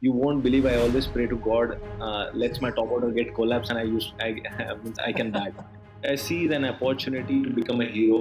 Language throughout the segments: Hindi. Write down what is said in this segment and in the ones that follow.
You won't believe, I always pray to God, lets my top order get collapse and I can bat. I see an opportunity to become a hero.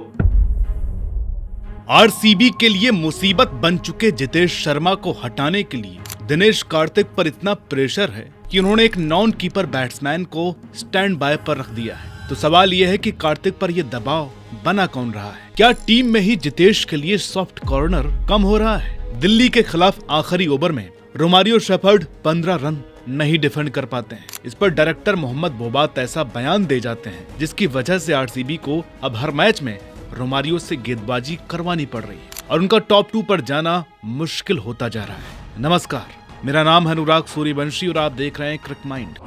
RCB के लिए मुसीबत बन चुके जितेश शर्मा को हटाने के लिए दिनेश कार्तिक पर इतना प्रेशर है कि उन्होंने एक नॉन कीपर बैट्समैन को स्टैंड बाय पर रख दिया है। तो सवाल यह है कि कार्तिक पर यह दबाव बना कौन रहा है? क्या टीम में ही जितेश के लिए सॉफ्ट कॉर्नर कम हो रहा है? दिल्ली के खिलाफ आखिरी ओवर में रोमारियो शेफर्ड 15 रन नहीं डिफेंड कर पाते हैं। इस पर डायरेक्टर मोहम्मद बोबात ऐसा बयान दे जाते हैं जिसकी वजह से आरसीबी को अब हर मैच में रोमारियो से गेंदबाजी करवानी पड़ रही है और उनका टॉप 2 पर जाना मुश्किल होता जा रहा है। नमस्कार, मेरा नाम है अनुराग सूर्यवंशी और आप देख रहे हैं क्रिक माइंड।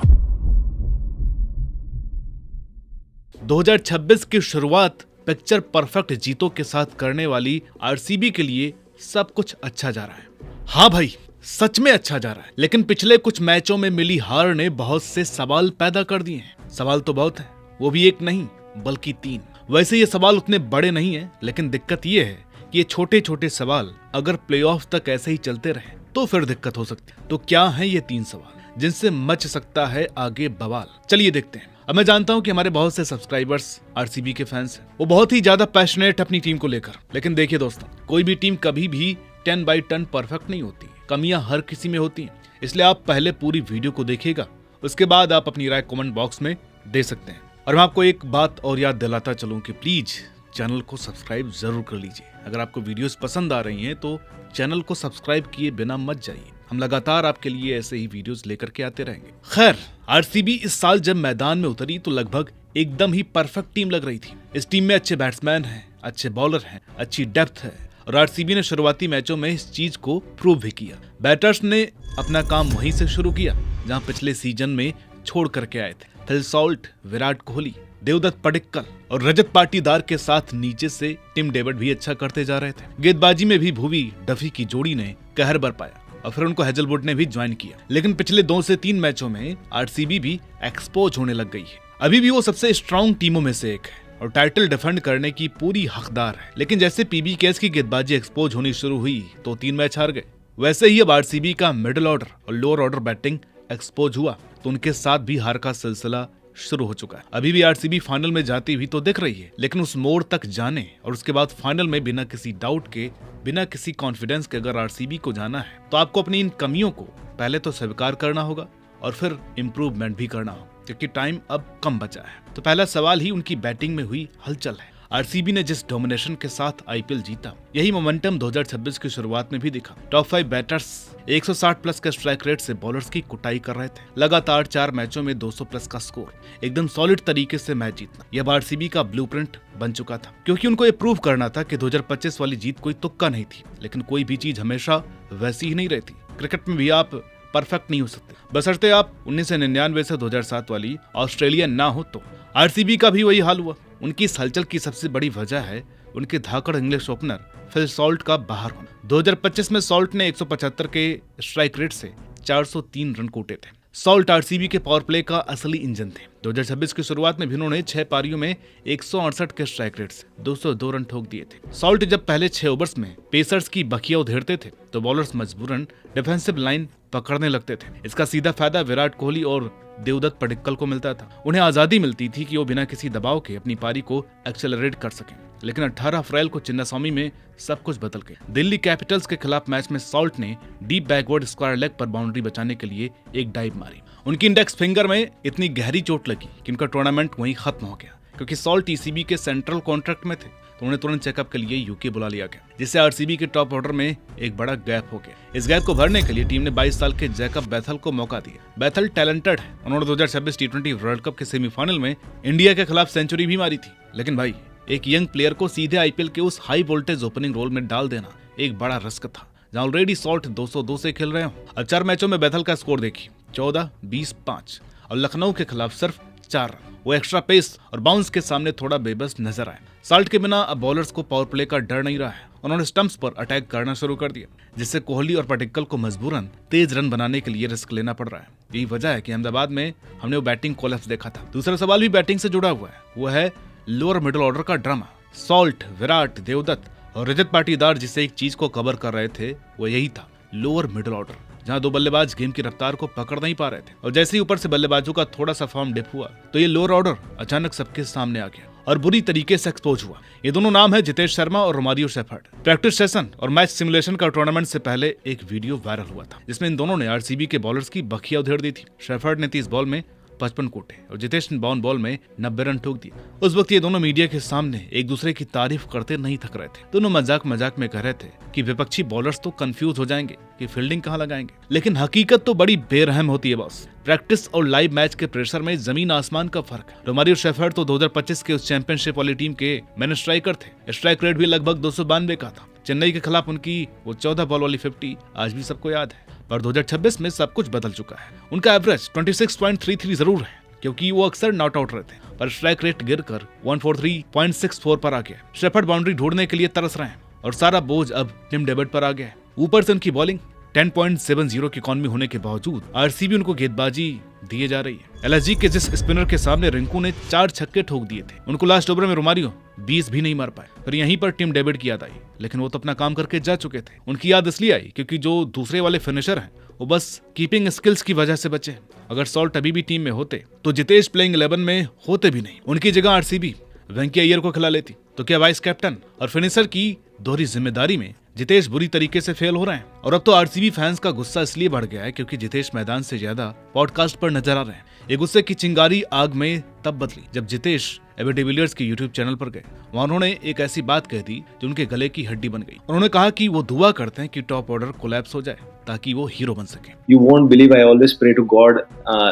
2026 की शुरुआत पिक्चर परफेक्ट जीतों के साथ करने वाली आरसीबी के लिए सब कुछ अच्छा जा रहा है। हाँ भाई, सच में अच्छा जा रहा है, लेकिन पिछले कुछ मैचों में मिली हार ने बहुत से सवाल पैदा कर दिए हैं। सवाल तो बहुत है, वो भी एक नहीं बल्कि 3। वैसे ये सवाल उतने बड़े नहीं है, लेकिन दिक्कत ये है कि ये छोटे छोटे सवाल अगर प्लेऑफ तक ऐसे ही चलते रहे तो फिर दिक्कत हो सकती है। तो क्या है ये 3 सवाल जिनसे मच सकता है आगे बवाल? चलिए देखते हैं। अब मैं जानता हूं कि हमारे बहुत से सब्सक्राइबर्स आरसीबी के फैंस हैं, वो बहुत ही ज्यादा पैशनेट अपनी टीम को लेकर। लेकिन देखिए दोस्तों, कोई भी टीम कभी भी 10/10 परफेक्ट नहीं होती, कमियां हर किसी में होती हैं। इसलिए आप पहले पूरी वीडियो को देखिएगा, उसके बाद आप अपनी राय कमेंट बॉक्स में दे सकते हैं। और मैं आपको एक बात और याद दिलाता चलूं कि प्लीज चैनल को सब्सक्राइब जरूर कर लीजिए। अगर आपको वीडियोस पसंद आ रही हैं तो चैनल को सब्सक्राइब किए बिना मत जाइए। हम लगातार आपके लिए ऐसे ही वीडियोस लेकर के आते रहेंगे। खैर, आरसीबी इस साल जब मैदान में उतरी तो लगभग एकदम ही परफेक्ट टीम लग रही थी। इस टीम में अच्छे बैट्समैन हैं, अच्छे बॉलर हैं, अच्छी डेप्थ है और आरसीबी ने शुरुआती मैचों में इस चीज को प्रूव भी किया। बैटर्स ने अपना काम वहीं से शुरू किया जहां पिछले सीजन में छोड़ करके आए थे। फिल सॉल्ट, विराट कोहली, देवदत्त पडिक्कल और रजत पाटीदार के साथ नीचे से टिम डेविड भी अच्छा करते जा रहे थे। गेंदबाजी में भी भुवी डफी की जोड़ी ने कहर बरपाया और फिर उनको हेजलवुड ने भी ज्वाइन किया। लेकिन पिछले 2 से 3 मैचों में आरसीबी भी एक्सपोज होने लग गई है। अभी भी वो सबसे स्ट्रॉन्ग टीमों में से एक है और टाइटल डिफेंड करने की पूरी हकदार है। लेकिन जैसे पीबीकेएस की गेंदबाजी एक्सपोज होनी शुरू हुई तो 3 मैच हार गए, वैसे ही अब आरसीबी का मिडिल ऑर्डर और लोअर ऑर्डर बैटिंग एक्सपोज हुआ तो उनके साथ भी हार का सिलसिला शुरू हो चुका है। अभी भी आरसीबी फाइनल में जाती हुई तो दिख रही है, लेकिन उस मोड़ तक जाने और उसके बाद फाइनल में बिना किसी डाउट के, बिना किसी कॉन्फिडेंस के अगर आरसीबी को जाना है तो आपको अपनी इन कमियों को पहले तो स्वीकार करना होगा और फिर इम्प्रूवमेंट भी करना होगा, क्योंकि टाइम अब कम बचा है। तो पहला सवाल ही उनकी बैटिंग में हुई हलचल है। आरसीबी ने जिस डोमिनेशन के साथ आईपीएल जीता, यही मोमेंटम 2026 की शुरुआत में भी दिखा। टॉप 5 बैटर्स 160 प्लस के स्ट्राइक रेट से बॉलर्स की कुटाई कर रहे थे। लगातार 4 मैचों में 200 प्लस का स्कोर, एकदम सॉलिड तरीके से मैच जीतना, यह आरसीबी का ब्लूप्रिंट बन चुका था। क्योंकि उनको ये प्रूव करना था कि 2025 वाली जीत कोई तुक्का नहीं थी। लेकिन कोई भी चीज हमेशा वैसी ही नहीं रहती। क्रिकेट में भी आप परफेक्ट नहीं हो सकते, बशर्ते आप 1999 से 2007 वाली ऑस्ट्रेलिया ना हो तो। आरसीबी का भी वही हाल हुआ। उनकी इस हलचल की सबसे बड़ी वजह है उनके धाकड़ इंग्लिश ओपनर फिल सॉल्ट का बाहर होना। 2025 में सॉल्ट ने 175 के स्ट्राइक रेट से 403 रन कूटे थे। सॉल्ट आरसीबी के पावर प्ले का असली इंजन थे। 2026 की शुरुआत में भी उन्होंने 6 पारियों में 168 के स्ट्राइक रेट से 202 रन ठोक दिए थे। सॉल्ट जब पहले 6 ओवर्स में पेसर्स की बखिया उधेड़ते थे तो बॉलर्स मजबूरन डिफेंसिव लाइन पकड़ने लगते थे। इसका सीधा फायदा विराट कोहली और देवदत्त पडिक्कल को मिलता था। उन्हें आजादी मिलती थी कि वो बिना किसी दबाव के अपनी पारी को एक्सेलरेट कर सकें। लेकिन 18 अप्रैल को चिन्नास्वामी में सब कुछ बदल गया। दिल्ली कैपिटल्स के खिलाफ मैच में सॉल्ट ने डीप बैकवर्ड स्क्वायर लेग पर बाउंड्री बचाने के लिए एक डाइव मारी। उनकी इंडेक्स फिंगर में इतनी गहरी चोट लगी कि उनका टूर्नामेंट वहीं खत्म हो गया। क्योंकि सॉल्ट ईसीबी के सेंट्रल कॉन्ट्रैक्ट में थे तो उन्हें तुरंत चेकअप के लिए यूके बुला लिया गया, जिससे आरसीबी के टॉप ऑर्डर में एक बड़ा गैप हो गया। इस गैप को भरने के लिए टीम ने 22 साल के जैकब बैथल को मौका दिया। बैथल टैलेंटेड है। उन्होंने 2026 टी20 वर्ल्ड कप के सेमीफाइनल में इंडिया के खिलाफ सेंचुरी भी मारी थी। लेकिन भाई, एक यंग प्लेयर को सीधे आईपीएल के उस हाई वोल्टेज ओपनिंग रोल में डाल देना एक बड़ा रिस्क था, जहां ऑलरेडी सॉल्ट 202 से खेल रहे हो। अब 4 मैचों में बैथल का स्कोर देखिए, 14, 20, 5 और लखनऊ के खिलाफ सिर्फ 4 रन। वो एक्स्ट्रा पेस और बाउंस के सामने थोड़ा बेबस नजर आए। सॉल्ट के बिना अब बॉलर्स को पावर प्ले का डर नहीं रहा है। उन्होंने स्टंप्स पर अटैक करना शुरू कर दिया, जिससे कोहली और पडिक्कल को मजबूरन तेज रन बनाने के लिए रिस्क लेना पड़ रहा है। यही वजह है कि अहमदाबाद में हमने वो बैटिंग कोलैप्स देखा था। दूसरा सवाल भी बैटिंग से जुड़ा हुआ है, वो है लोअर मिडिल ऑर्डर का ड्रामा। सॉल्ट, विराट, देवदत्त और रजत पाटीदार जिसे एक चीज को कवर कर रहे थे वो यही था, लोअर मिडिल ऑर्डर। जहां दो बल्लेबाज गेम की रफ्तार को पकड़ नहीं पा रहे थे और जैसे ही ऊपर से बल्लेबाजों का थोड़ा सा फॉर्म डिप हुआ तो ये लोअर ऑर्डर अचानक सबके सामने आ गया और बुरी तरीके से एक्सपोज हुआ। ये दोनों नाम है जितेश शर्मा और रोमारियो शेफर्ड। प्रैक्टिस सेशन और मैच सिमुलेशन का टूर्नामेंट से पहले एक वीडियो वायरल हुआ था जिसमें इन दोनों ने आरसीबी के बॉलर्स की बखिया उधेड़ दी थी। शेफर्ड ने 30 बॉल में 55 कोटे और जितेश ने 52 बॉल में 90 रन ठोक दिए। उस वक्त ये दोनों मीडिया के सामने एक दूसरे की तारीफ करते नहीं थक रहे थे। दोनों मजाक मजाक में कह रहे थे कि विपक्षी बॉलर्स तो कंफ्यूज हो जाएंगे कि फील्डिंग कहां लगाएंगे, लेकिन हकीकत तो बड़ी बेरहम होती है बॉस। प्रैक्टिस और लाइव मैच के प्रेशर में जमीन आसमान का फर्क है। रोमारियो शेफर्ड तो 2025 के उस चैंपियनशिप वाली टीम के मैन स्ट्राइकर थे। स्ट्राइक रेट भी लगभग 292 का था। चेन्नई के खिलाफ उनकी वो 14 बॉल वाली 50 आज भी सबको याद है। पर 2026 में सब कुछ बदल चुका है। उनका एवरेज 26.33 जरूर है क्योंकि वो अक्सर नॉट आउट रहते हैं, पर स्ट्राइक रेट गिरकर 143.64 पर आ गया। शेफर्ड बाउंड्री ढूंढने के लिए तरस रहे हैं और सारा बोझ अब टिम डेविड पर आ गया है। ऊपर से उनकी बॉलिंग 10.70 की इकॉनमी होने के बावजूद आरसीबी उनको गेंदबाजी दिए जा रही है। एलएसजी के जिस स्पिनर के सामने रिंकू ने 4 छक्के ठोक दिए थे, उनको लास्ट ओवर में रोमारियो 20 भी नहीं मार पाए। फिर यहीं पर टिम डेविड की याद आई, लेकिन वो तो अपना काम करके जा चुके थे। उनकी याद इसलिए आई क्योंकि जो दूसरे वाले फिनिशर हैं वो बस कीपिंग स्किल्स की वजह से बचे। अगर सॉल्ट अभी भी टीम में होते तो जितेश प्लेइंग 11 में होते भी नहीं। उनकी जगह आरसीबी वेंकैया अय्यर को खिला लेती। तो क्या वाइस कैप्टन और फिनिशर की दोहरी जिम्मेदारी में जितेश बुरी तरीके से फेल हो रहे हैं? और अब तो आरसीबी फैंस का गुस्सा इसलिए बढ़ गया है क्योंकि जितेश मैदान से ज्यादा पॉडकास्ट पर नजर आ रहे हैं। ये गुस्से की चिंगारी आग में तब बदली जब जितेश एबी डिविलियर्स के यूट्यूब चैनल पर गए। वहां उन्होंने एक ऐसी बात कह दी जो उनके गले की हड्डी बन गई। उन्होंने कहा कि वो दुआ करते हैं कि टॉप ऑर्डर कोलैप्स हो जाए ताकि वो हीरो बन सके। You won't believe, I always pray to God,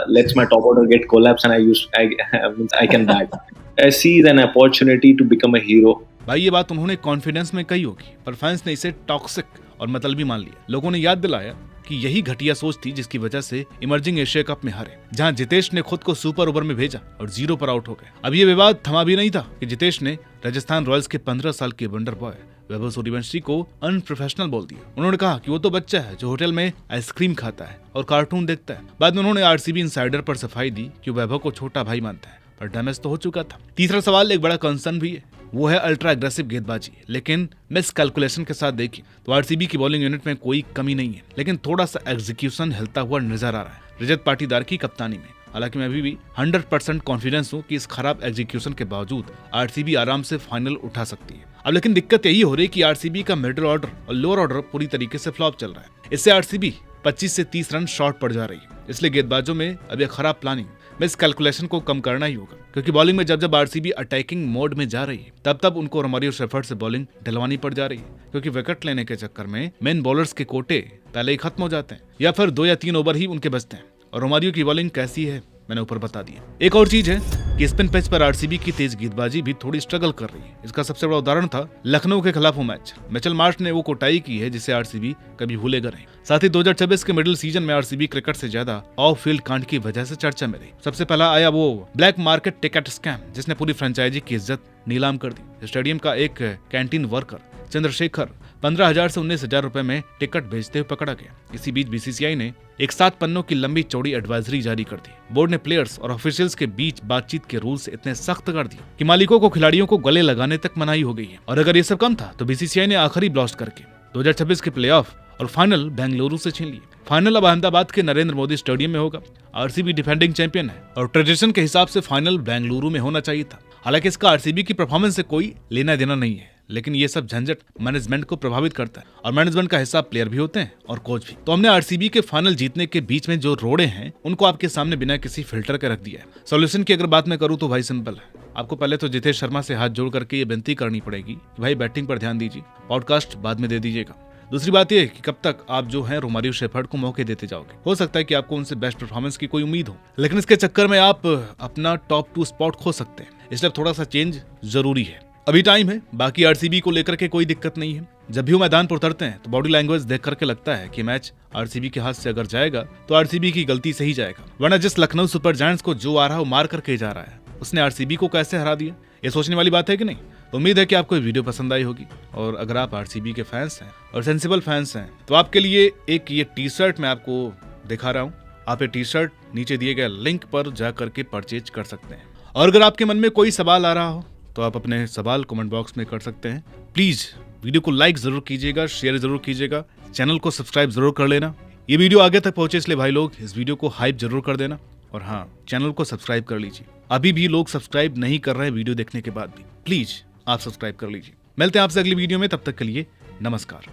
lets my top order get collapse and I can bat. I see an opportunity to become a hero. भाई ये बात उन्होंने कॉन्फिडेंस में कही होगी, पर फैंस ने इसे टॉक्सिक और मतलबी मान लिया। लोगों ने याद दिलाया कि यही घटिया सोच थी जिसकी वजह से इमर्जिंग एशिया कप में हारे, जहां जितेश ने खुद को सुपर ओवर में भेजा और 0 पर आउट हो गए। अब ये विवाद थमा भी नहीं था कि जितेश ने राजस्थान रॉयल्स के 15 साल के वंडर बॉय वैभव सूर्यवंशी को अनप्रोफेशनल बोल दिया। उन्होंने कहा कि वो तो बच्चा है जो होटल में आइसक्रीम खाता है और कार्टून देखता है। बाद में उन्होंने आरसीबी इनसाइडर पर सफाई दी कि वैभव को छोटा भाई मानता है, पर डैमेज तो हो चुका था। तीसरा सवाल एक बड़ा कंसर्न भी है, वो है अल्ट्रा एग्रेसिव गेंदबाजी। लेकिन मिस कैलकुलेशन के साथ देखिए तो आरसीबी की बॉलिंग यूनिट में कोई कमी नहीं है, लेकिन थोड़ा सा एग्जीक्यूशन हिलता हुआ नजर आ रहा है रजत पाटीदार की कप्तानी में। हालांकि मैं अभी भी 100% कॉन्फिडेंस हूं कि इस खराब एग्जीक्यूशन के बावजूद आरसीबी आराम से फाइनल उठा सकती है। अब लेकिन दिक्कत यही हो रही है कि आरसीबी का मिडिल ऑर्डर और लोअर ऑर्डर पूरी तरीके से फ्लॉप चल रहा है। इससे आरसीबी 25 से 30 रन शॉर्ट पड़ जा रही है। इसलिए गेंदबाजों में अब यह खराब प्लानिंग मिस कैलकुलेशन को कम करना ही होगा, क्योंकि बॉलिंग में जब आरसीबी अटैकिंग मोड में जा रही है तब उनको रोमारियो शेफर्ड से बॉलिंग डलवानी पड़ जा रही है, क्योंकि विकेट लेने के चक्कर में मेन बॉलर्स के कोटे पहले ही खत्म हो जाते हैं या फिर 2 या 3 ओवर ही उनके बचते हैं। और रोमारियो की बॉलिंग कैसी है मैंने ऊपर बता दिया। एक और चीज है कि स्पिन पिच पर आरसीबी की तेज गेंदबाजी भी थोड़ी स्ट्रगल कर रही है। इसका सबसे बड़ा उदाहरण था लखनऊ के खिलाफ वो मैच। मिचेल मार्श ने वो कोटाई की है जिसे आरसीबी कभी भूलेगा नहीं। साथ ही 2026 के मिडिल सीजन में आरसीबी क्रिकेट से ज्यादा ऑफ फील्ड कांड की वजह से चर्चा में रही। सबसे पहला आया वो ब्लैक मार्केट टिकट स्कैम जिसने पूरी फ्रेंचाइजी की इज्जत नीलाम कर दी। स्टेडियम का एक कैंटीन वर्कर चंद्रशेखर 15,000 से 19,000 रुपए में टिकट बेचते हुए पकड़ा गया। इसी बीच बीसीसीआई ने एक 7 पन्नों की लंबी चौड़ी एडवाइजरी जारी कर दी। बोर्ड ने प्लेयर्स और ऑफिशियल्स के बीच बातचीत के रूल्स इतने सख्त कर दिए कि मालिकों को खिलाड़ियों को गले लगाने तक मनाही हो गई है। और अगर ये सब कम था तो बीसीसीआई ने आखिरी ब्लास्ट करके 2026 के प्लेऑफ और फाइनल बेंगलुरु से छीन लिए। फाइनल अब अहमदाबाद के नरेंद्र मोदी स्टेडियम में होगा। आरसीबी डिफेंडिंग चैंपियन है और ट्रेडिशन के हिसाब से फाइनल बेंगलुरु में होना चाहिए था। हालांकि इसका आरसीबी की परफॉर्मेंस से कोई लेना देना नहीं है, लेकिन ये सब झंझट मैनेजमेंट को प्रभावित करता है और मैनेजमेंट का हिस्सा प्लेयर भी होते हैं और कोच भी। तो हमने आरसीबी के फाइनल जीतने के बीच में जो रोड़े हैं उनको आपके सामने बिना किसी फिल्टर के रख दिया है। सॉल्यूशन की अगर बात मैं करूं तो भाई सिंपल है। आपको पहले तो जितेश शर्मा से हाथ जोड़ करके ये विनती करनी पड़ेगी कि भाई बैटिंग पर ध्यान दीजिए, पॉडकास्ट बाद में दे दीजिएगा। दूसरी बात यह कि कब तक आप जो है रोमारियो शेफर्ड को मौके देते जाओगे। हो सकता है कि आपको उनसे बेस्ट परफॉर्मेंस की कोई उम्मीद हो, लेकिन इसके चक्कर में आप अपना टॉप 2 स्पॉट खो सकते हैं। इसलिए थोड़ा सा चेंज जरूरी है। अभी टाइम है। बाकी आरसीबी को लेकर के कोई दिक्कत नहीं है। जब भी वो मैदान पर उतरते हैं तो बॉडी लैंग्वेज देख करके लगता है कि मैच आरसीबी के हाथ से अगर जाएगा तो आरसीबी की गलती से ही जाएगा, वरना जिस लखनऊ सुपर जायंट्स को जो आ रहा है वो मार करके जा रहा है, उसने आरसीबी को कैसे हरा दिया, ये सोचने वाली बात है कि नहीं। उम्मीद है कि आपको ये वीडियो पसंद आई होगी और अगर आप आरसीबी के फैंस हैं और सेंसिबल फैंस हैं तो आपके लिए एक ये टी शर्ट मैं आपको दिखा रहा हूँ। आप ये टी शर्ट नीचे दिए गए लिंक पर जा करके परचेज कर सकते हैं। और अगर आपके मन में कोई सवाल आ रहा हो तो आप अपने सवाल कमेंट बॉक्स में कर सकते हैं। प्लीज वीडियो को लाइक जरूर कीजिएगा, शेयर जरूर कीजिएगा, चैनल को सब्सक्राइब जरूर कर लेना। ये वीडियो आगे तक पहुंचे इसलिए भाई लोग इस वीडियो को हाइप जरूर कर देना, और हाँ, चैनल को सब्सक्राइब कर लीजिए। अभी भी लोग सब्सक्राइब नहीं कर रहे हैं वीडियो देखने के बाद भी, प्लीज आप सब्सक्राइब कर लीजिए। मिलते हैं आपसे अगली वीडियो में, तब तक के लिए नमस्कार।